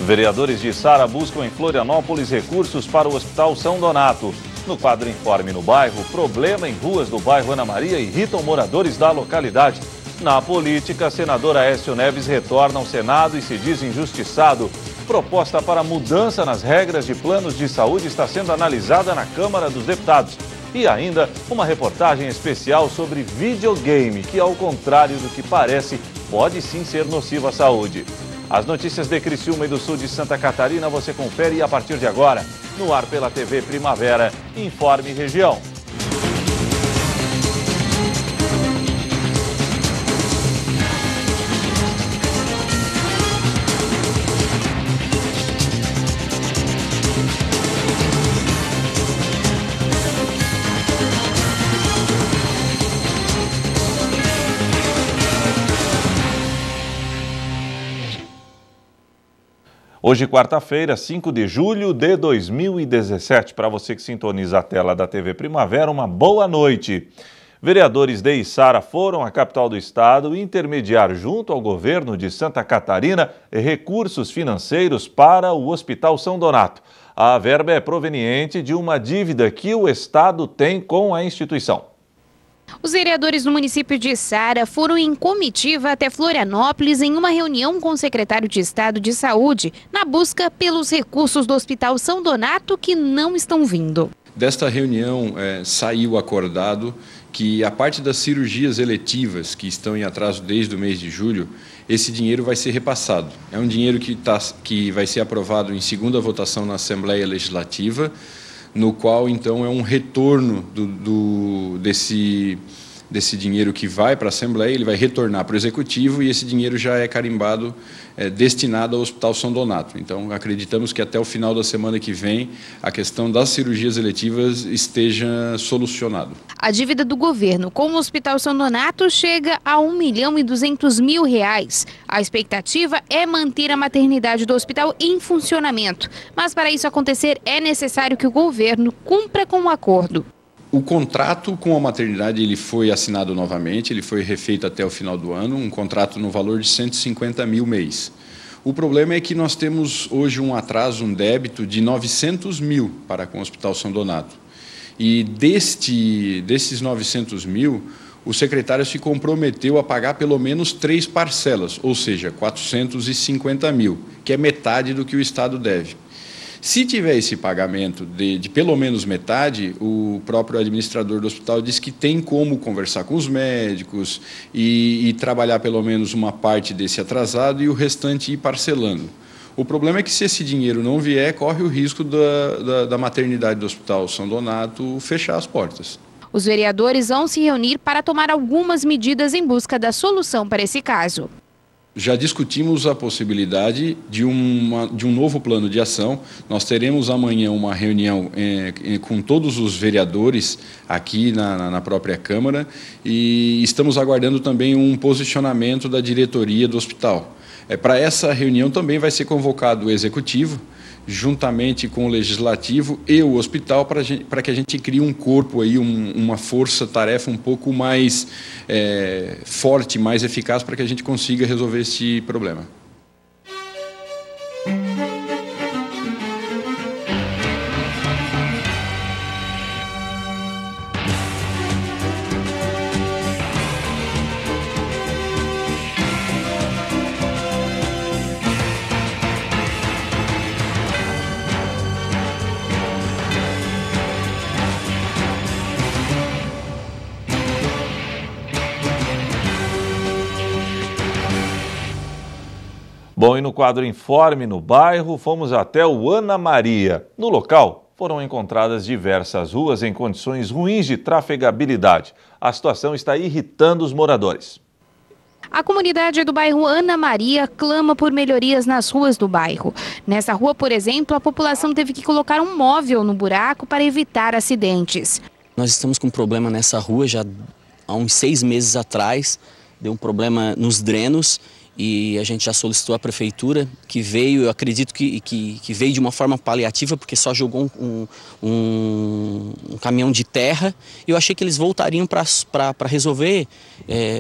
Vereadores de Içara buscam em Florianópolis recursos para o Hospital São Donato. No quadro Informe no Bairro, problema em ruas do bairro Ana Maria irritam moradores da localidade. Na política, senador Aécio Neves retorna ao Senado e se diz injustiçado. Proposta para mudança nas regras de planos de saúde está sendo analisada na Câmara dos Deputados. E ainda uma reportagem especial sobre videogame, que ao contrário do que parece, pode sim ser nocivo à saúde. As notícias de Criciúma e do sul de Santa Catarina você confere a partir de agora, no ar pela TV Primavera, Informe Região. Hoje, quarta-feira, 5 de julho de 2017. Para você que sintoniza a tela da TV Primavera, uma boa noite. Vereadores de Içara foram à capital do estado intermediar junto ao governo de Santa Catarina recursos financeiros para o Hospital São Donato. A verba é proveniente de uma dívida que o estado tem com a instituição. Os vereadores do município de Içara foram em comitiva até Florianópolis em uma reunião com o secretário de Estado de Saúde, na busca pelos recursos do Hospital São Donato que não estão vindo. Desta reunião saiu acordado que a parte das cirurgias eletivas que estão em atraso desde o mês de julho, esse dinheiro vai ser repassado. É um dinheiro que vai ser aprovado em segunda votação na Assembleia Legislativa, no qual, então, é um retorno desse dinheiro que vai para a Assembleia, ele vai retornar para o Executivo e esse dinheiro já é carimbado, destinado ao Hospital São Donato. Então, acreditamos que até o final da semana que vem, a questão das cirurgias eletivas esteja solucionada. A dívida do governo com o Hospital São Donato chega a R$1.200.000. A expectativa é manter a maternidade do hospital em funcionamento. Mas para isso acontecer, é necessário que o governo cumpra com o acordo. O contrato com a maternidade ele foi assinado novamente, ele foi refeito até o final do ano, um contrato no valor de R$150 mil mês. O problema é que nós temos hoje um atraso, um débito de R$900 mil para com o Hospital São Donato. E desses 900 mil, o secretário se comprometeu a pagar pelo menos 3 parcelas, ou seja, 450 mil, que é metade do que o Estado deve. Se tiver esse pagamento de pelo menos metade, o próprio administrador do hospital diz que tem como conversar com os médicos e trabalhar pelo menos uma parte desse atrasado e o restante ir parcelando. O problema é que se esse dinheiro não vier, corre o risco da maternidade do Hospital São Donato fechar as portas. Os vereadores vão se reunir para tomar algumas medidas em busca da solução para esse caso. Já discutimos a possibilidade de um novo plano de ação. Nós teremos amanhã uma reunião com todos os vereadores aqui na própria Câmara e estamos aguardando também um posicionamento da diretoria do hospital. Para essa reunião também vai ser convocado o Executivo, juntamente com o Legislativo e o hospital, para que a gente crie um corpo, aí, uma força-tarefa um pouco mais forte, mais eficaz, para que a gente consiga resolver esse problema. Bom, e no quadro Informe no Bairro, fomos até o Ana Maria. No local, foram encontradas diversas ruas em condições ruins de trafegabilidade. A situação está irritando os moradores. A comunidade do bairro Ana Maria clama por melhorias nas ruas do bairro. Nessa rua, por exemplo, a população teve que colocar um móvel no buraco para evitar acidentes. Nós estamos com um problema nessa rua já há uns 6 meses atrás. Deu um problema nos drenos e a gente já solicitou à prefeitura, que veio, eu acredito que veio de uma forma paliativa, porque só jogou um caminhão de terra. Eu achei que eles voltariam para resolver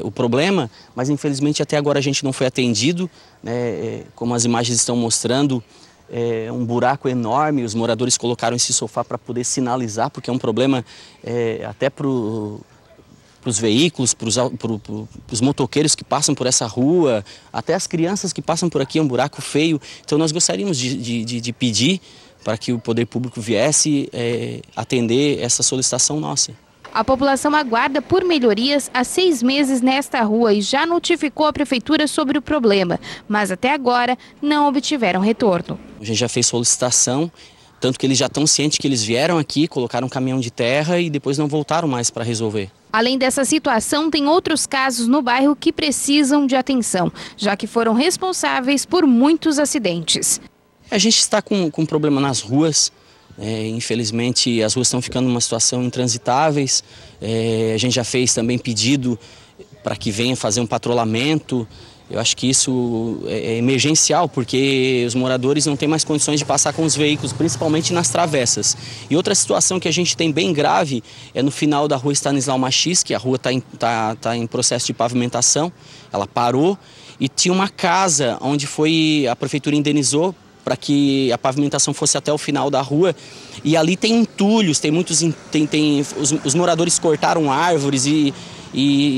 o problema, mas infelizmente até agora a gente não foi atendido, né? Como as imagens estão mostrando, um buraco enorme, os moradores colocaram esse sofá para poder sinalizar, porque é um problema até para os veículos, para os motoqueiros que passam por essa rua, até as crianças que passam por aqui, é um buraco feio. Então nós gostaríamos de pedir para que o poder público viesse atender essa solicitação nossa. A população aguarda por melhorias há 6 meses nesta rua e já notificou a prefeitura sobre o problema, mas até agora não obtiveram retorno. A gente já fez solicitação, tanto que eles já estão cientes que eles vieram aqui, colocaram um caminhão de terra e depois não voltaram mais para resolver. Além dessa situação, tem outros casos no bairro que precisam de atenção, já que foram responsáveis por muitos acidentes. A gente está com problema nas ruas, infelizmente as ruas estão ficando numa situação intransitáveis. A gente já fez também pedido para que venha fazer um patrulhamento. Eu acho que isso é emergencial, porque os moradores não têm mais condições de passar com os veículos, principalmente nas travessas. E outra situação que a gente tem bem grave é no final da rua Stanislau Machis, que a rua está em processo de pavimentação. Ela parou e tinha uma casa onde a prefeitura indenizou para que a pavimentação fosse até o final da rua, e ali tem entulhos, os moradores cortaram árvores e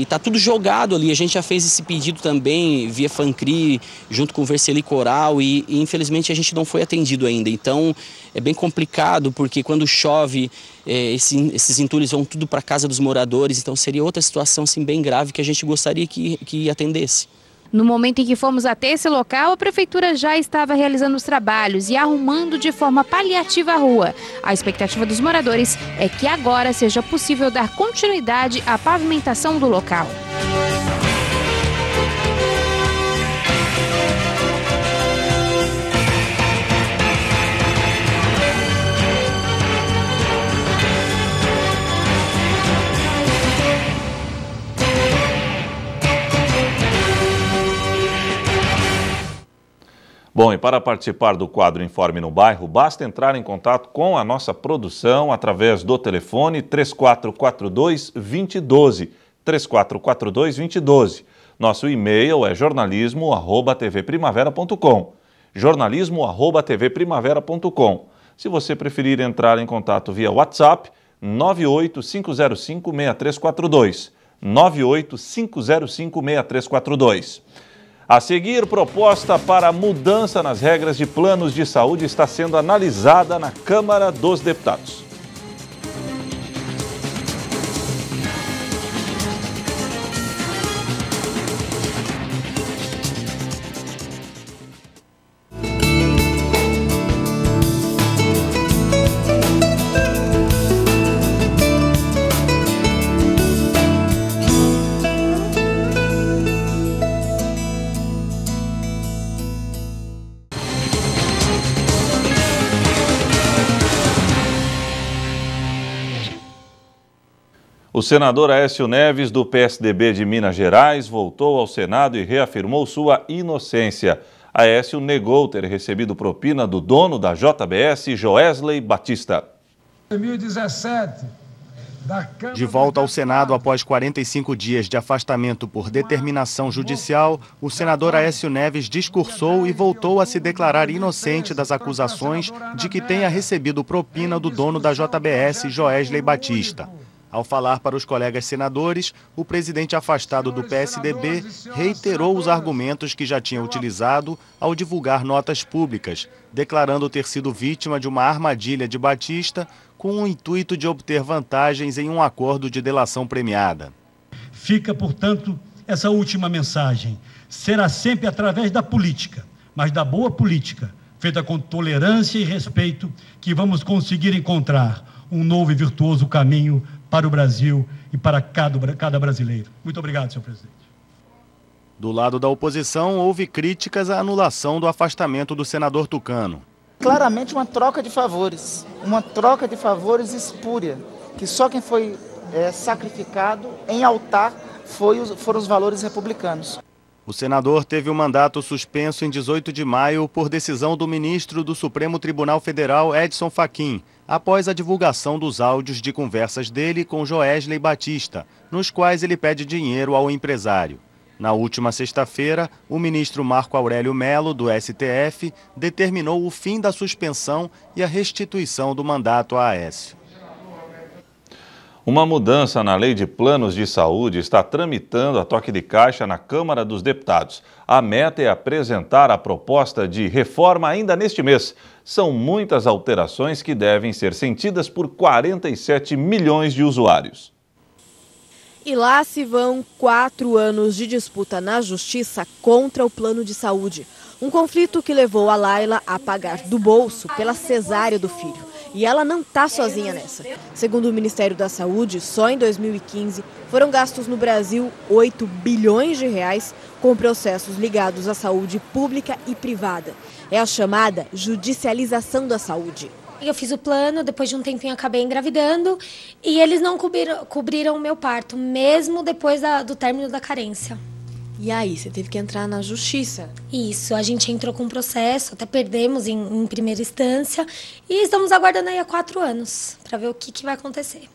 está tudo jogado ali. A gente já fez esse pedido também via Fancri, junto com o Verseli Coral, e infelizmente a gente não foi atendido ainda. Então é bem complicado, porque quando chove, esses entulhos vão tudo para a casa dos moradores, então seria outra situação assim, bem grave que a gente gostaria que atendesse. No momento em que fomos até esse local, a prefeitura já estava realizando os trabalhos e arrumando de forma paliativa a rua. A expectativa dos moradores é que agora seja possível dar continuidade à pavimentação do local. Bom, e para participar do quadro Informe no Bairro, basta entrar em contato com a nossa produção através do telefone 3442-2012, 3442-2012. Nosso e-mail é jornalismo@tvprimavera.com, jornalismo@tvprimavera.com. Se você preferir entrar em contato via WhatsApp, 98505-6342, 98505-6342. A seguir, proposta para mudança nas regras de planos de saúde está sendo analisada na Câmara dos Deputados. O senador Aécio Neves, do PSDB de Minas Gerais, voltou ao Senado e reafirmou sua inocência. Aécio negou ter recebido propina do dono da JBS, Joesley Batista. 2017, de volta ao Senado após 45 dias de afastamento por determinação judicial, o senador Aécio Neves discursou e voltou a se declarar inocente das acusações de que tenha recebido propina do dono da JBS, Joesley Batista. Ao falar para os colegas senadores, o presidente afastado do PSDB reiterou os argumentos que já tinha utilizado ao divulgar notas públicas, declarando ter sido vítima de uma armadilha de Batista com o intuito de obter vantagens em um acordo de delação premiada. Fica, portanto, essa última mensagem. Será sempre através da política, mas da boa política, feita com tolerância e respeito, que vamos conseguir encontrar um novo e virtuoso caminho para o Brasil e para cada brasileiro. Muito obrigado, senhor presidente. Do lado da oposição, houve críticas à anulação do afastamento do senador tucano. Claramente uma troca de favores espúria, que só quem foi sacrificado em altar foram os valores republicanos. O senador teve o mandato suspenso em 18 de maio por decisão do ministro do Supremo Tribunal Federal, Edson Fachin, após a divulgação dos áudios de conversas dele com Joesley Batista, nos quais ele pede dinheiro ao empresário. Na última sexta-feira, o ministro Marco Aurélio Mello, do STF, determinou o fim da suspensão e a restituição do mandato a Aécio. Uma mudança na lei de planos de saúde está tramitando a toque de caixa na Câmara dos Deputados. A meta é apresentar a proposta de reforma ainda neste mês. São muitas alterações que devem ser sentidas por 47 milhões de usuários. E lá se vão 4 anos de disputa na Justiça contra o plano de saúde. Um conflito que levou a Laila a pagar do bolso pela cesárea do filho. E ela não está sozinha nessa. Segundo o Ministério da Saúde, só em 2015 foram gastos no Brasil 8 bilhões de reais com processos ligados à saúde pública e privada. É a chamada judicialização da saúde. Eu fiz o plano, depois de um tempinho acabei engravidando e eles não cobriram o meu parto, mesmo depois do término da carência. E aí, você teve que entrar na justiça? Isso, a gente entrou com um processo, até perdemos em primeira instância e estamos aguardando aí há 4 anos para ver o que vai acontecer.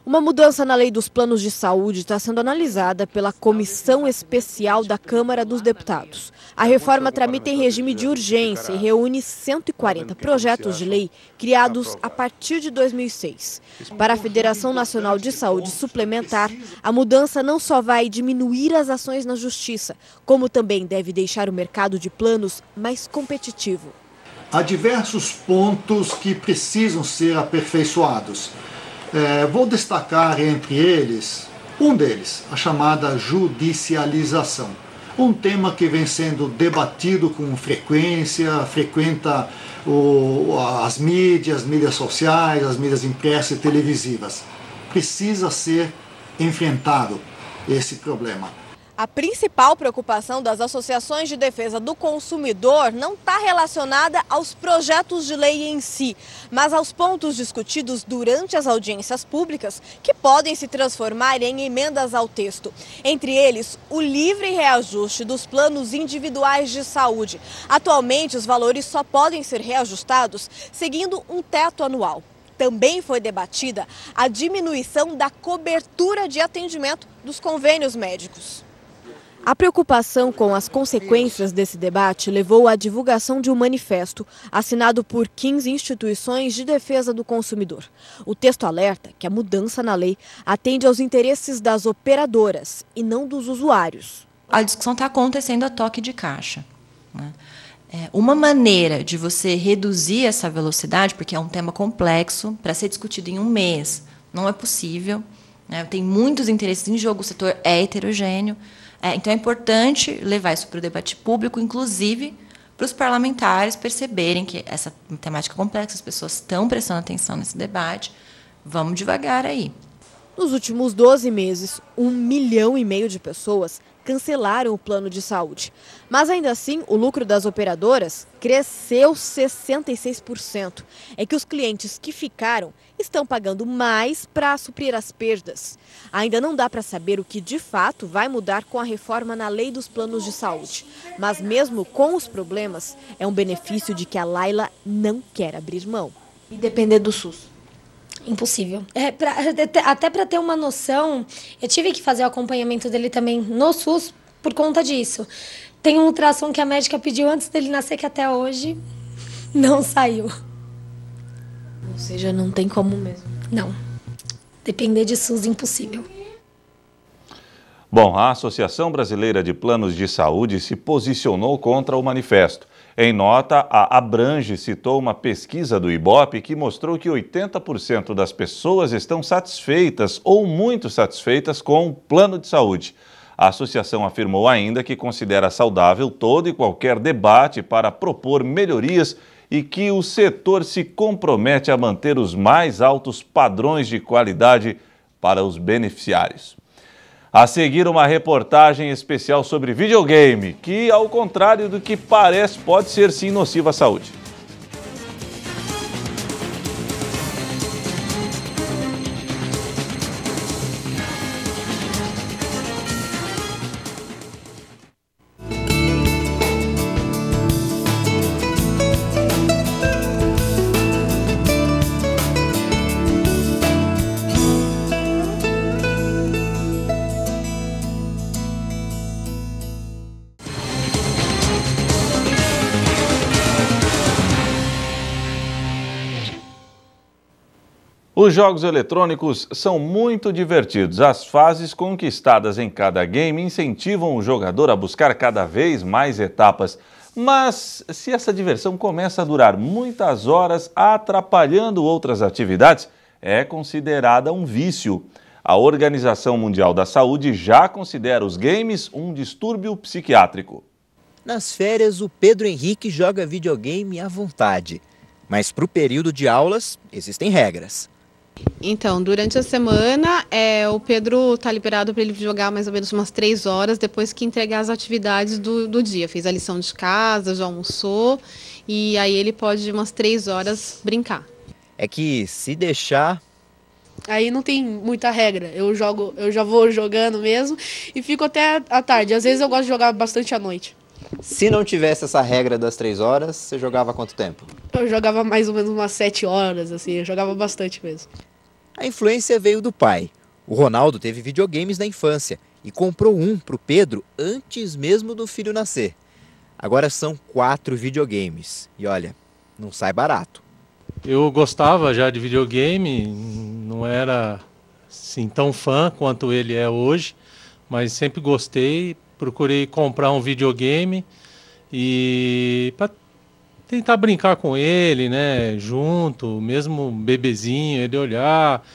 Uma mudança na lei dos planos de saúde está sendo analisada pela Comissão Especial da Câmara dos Deputados. A reforma tramita em regime de urgência e reúne 140 projetos de lei criados a partir de 2006. Para a Federação Nacional de Saúde Suplementar, a mudança não só vai diminuir as ações na justiça, como também deve deixar o mercado de planos mais competitivo. Há diversos pontos que precisam ser aperfeiçoados. Vou destacar entre eles, um deles, a chamada judicialização. Um tema que vem sendo debatido com frequência, frequenta as mídias sociais, as mídias impressas e televisivas. Precisa ser enfrentado esse problema. A principal preocupação das associações de defesa do consumidor não está relacionada aos projetos de lei em si, mas aos pontos discutidos durante as audiências públicas que podem se transformar em emendas ao texto. Entre eles, o livre reajuste dos planos individuais de saúde. Atualmente, os valores só podem ser reajustados seguindo um teto anual. Também foi debatida a diminuição da cobertura de atendimento dos convênios médicos. A preocupação com as consequências desse debate levou à divulgação de um manifesto assinado por 15 instituições de defesa do consumidor. O texto alerta que a mudança na lei atende aos interesses das operadoras e não dos usuários. A discussão está acontecendo a toque de caixa, né? Uma maneira de você reduzir essa velocidade, porque é um tema complexo, para ser discutido em um mês, não é possível, né? Tem muitos interesses em jogo, o setor é heterogêneo. Então é importante levar isso para o debate público, inclusive para os parlamentares perceberem que essa temática complexa, as pessoas estão prestando atenção nesse debate. Vamos devagar aí. Nos últimos 12 meses, 1,5 milhão de pessoas cancelaram o plano de saúde. Mas ainda assim, o lucro das operadoras cresceu 66%. É que os clientes que ficaram estão pagando mais para suprir as perdas. Ainda não dá para saber o que de fato vai mudar com a reforma na lei dos planos de saúde. Mas mesmo com os problemas, é um benefício de que a Laila não quer abrir mão. E depender do SUS. Impossível. Até para ter uma noção, eu tive que fazer o acompanhamento dele também no SUS por conta disso. Tem um ultrassom que a médica pediu antes dele nascer, que até hoje não saiu. Ou seja, não tem como mesmo. Não. Depender de SUS, impossível. Bom, a Associação Brasileira de Planos de Saúde se posicionou contra o manifesto. Em nota, a Abrange citou uma pesquisa do Ibope que mostrou que 80% das pessoas estão satisfeitas ou muito satisfeitas com o plano de saúde. A associação afirmou ainda que considera saudável todo e qualquer debate para propor melhorias e que o setor se compromete a manter os mais altos padrões de qualidade para os beneficiários. A seguir, uma reportagem especial sobre videogame, que, ao contrário do que parece, pode ser sim nocivo à saúde. Os jogos eletrônicos são muito divertidos. As fases conquistadas em cada game incentivam o jogador a buscar cada vez mais etapas. Mas se essa diversão começa a durar muitas horas, atrapalhando outras atividades, é considerada um vício. A Organização Mundial da Saúde já considera os games um distúrbio psiquiátrico. Nas férias, o Pedro Henrique joga videogame à vontade. Mas para o período de aulas, existem regras. Então, durante a semana, o Pedro está liberado para ele jogar mais ou menos umas 3 horas depois que entregar as atividades do dia. Fez a lição de casa, já almoçou e aí ele pode umas 3 horas brincar. É que se deixar... Aí não tem muita regra, eu já vou jogando mesmo e fico até à tarde. Às vezes eu gosto de jogar bastante à noite. Se não tivesse essa regra das 3 horas, você jogava há quanto tempo? Eu jogava mais ou menos umas 7 horas, assim, eu jogava bastante mesmo. A influência veio do pai. O Ronaldo teve videogames na infância e comprou um para o Pedro antes mesmo do filho nascer. Agora são 4 videogames e olha, não sai barato. Eu gostava já de videogame, não era assim, tão fã quanto ele é hoje, mas sempre gostei, procurei comprar um videogame e para tentar brincar com ele, né, junto, mesmo bebezinho, ele olhar.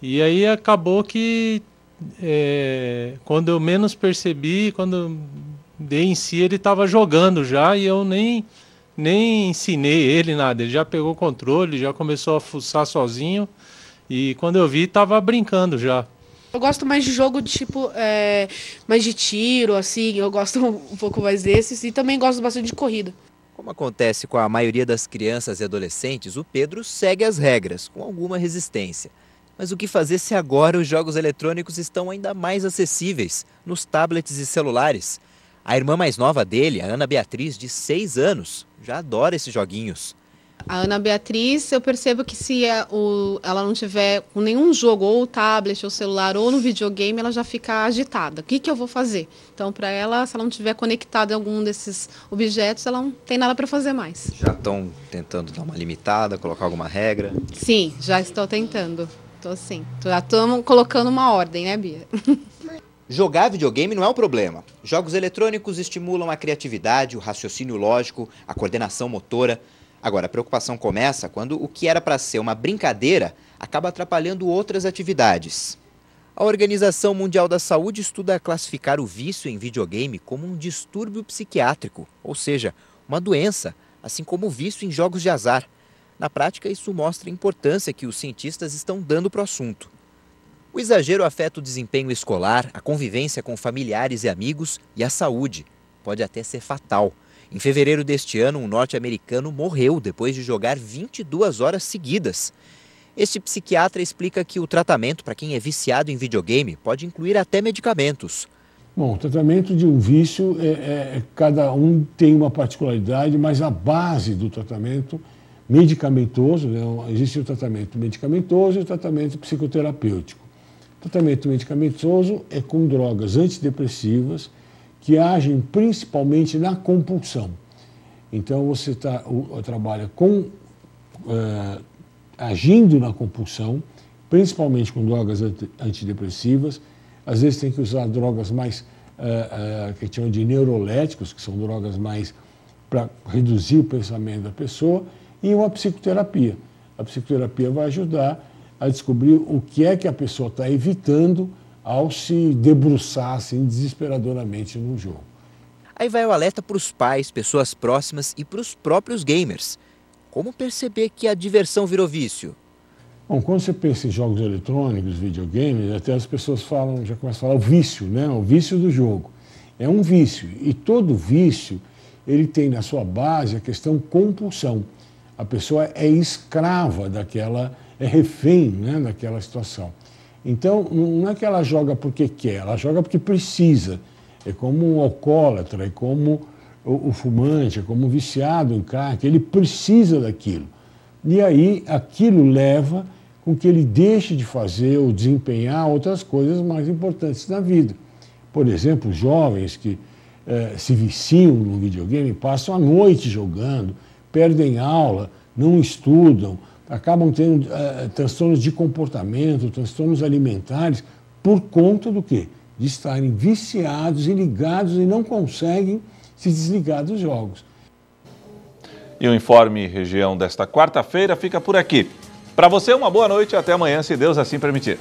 E aí acabou que quando eu menos percebi, quando eu dei em si, ele estava jogando já e eu nem ensinei ele nada. Ele já pegou o controle, já começou a fuçar sozinho e quando eu vi, estava brincando já. Eu gosto mais de jogo de tipo, mais de tiro, assim, eu gosto um pouco mais desses e também gosto bastante de corrida. Como acontece com a maioria das crianças e adolescentes, o Pedro segue as regras, com alguma resistência. Mas o que fazer se agora os jogos eletrônicos estão ainda mais acessíveis, nos tablets e celulares? A irmã mais nova dele, a Ana Beatriz, de 6 anos, já adora esses joguinhos. A Ana Beatriz, eu percebo que se ela não tiver com nenhum jogo, ou tablet, ou celular, ou no videogame, ela já fica agitada. O que eu vou fazer? Então, para ela, se ela não estiver conectada em algum desses objetos, ela não tem nada para fazer mais. Já estão tentando dar uma limitada, colocar alguma regra? Sim, já estou tentando. Estou sim. Já estamos colocando uma ordem, né, Bia? Jogar videogame não é um problema. Jogos eletrônicos estimulam a criatividade, o raciocínio lógico, a coordenação motora. Agora, a preocupação começa quando o que era para ser uma brincadeira acaba atrapalhando outras atividades. A Organização Mundial da Saúde estuda classificar o vício em videogame como um distúrbio psiquiátrico, ou seja, uma doença, assim como o vício em jogos de azar. Na prática, isso mostra a importância que os cientistas estão dando para o assunto. O exagero afeta o desempenho escolar, a convivência com familiares e amigos e a saúde. Pode até ser fatal. Em fevereiro deste ano, um norte-americano morreu depois de jogar 22 horas seguidas. Este psiquiatra explica que o tratamento para quem é viciado em videogame pode incluir até medicamentos. Bom, o tratamento de um vício, cada um tem uma particularidade, mas a base do tratamento medicamentoso, né, existe o tratamento medicamentoso e o tratamento psicoterapêutico. O tratamento medicamentoso é com drogas antidepressivas que agem principalmente na compulsão. Então você trabalha agindo na compulsão, principalmente com drogas antidepressivas. Às vezes tem que usar drogas mais, que a gente chama de neuroléticos, que são drogas mais para reduzir o pensamento da pessoa, e uma psicoterapia. A psicoterapia vai ajudar a descobrir o que é que a pessoa está evitando ao se debruçar assim, desesperadoramente no jogo. Aí vai o alerta para os pais, pessoas próximas e para os próprios gamers. Como perceber que a diversão virou vício? Bom, quando você pensa em jogos eletrônicos, videogames, até as pessoas já começam a falar o vício, né? O vício do jogo. É um vício, e todo vício ele tem na sua base a questão compulsão. A pessoa é escrava daquela, é refém, né, daquela situação. Então, não é que ela joga porque quer, ela joga porque precisa. É como um alcoólatra, é como o fumante, é como o viciado em crack, ele precisa daquilo. E aí, aquilo leva com que ele deixe de fazer ou desempenhar outras coisas mais importantes na vida. Por exemplo, jovens que se viciam no videogame, passam a noite jogando, perdem aula, não estudam, acabam tendo transtornos de comportamento, transtornos alimentares, por conta do quê? De estarem viciados e ligados e não conseguem se desligar dos jogos. E o Informe Região desta quarta-feira fica por aqui. Para você, uma boa noite e até amanhã, se Deus assim permitir.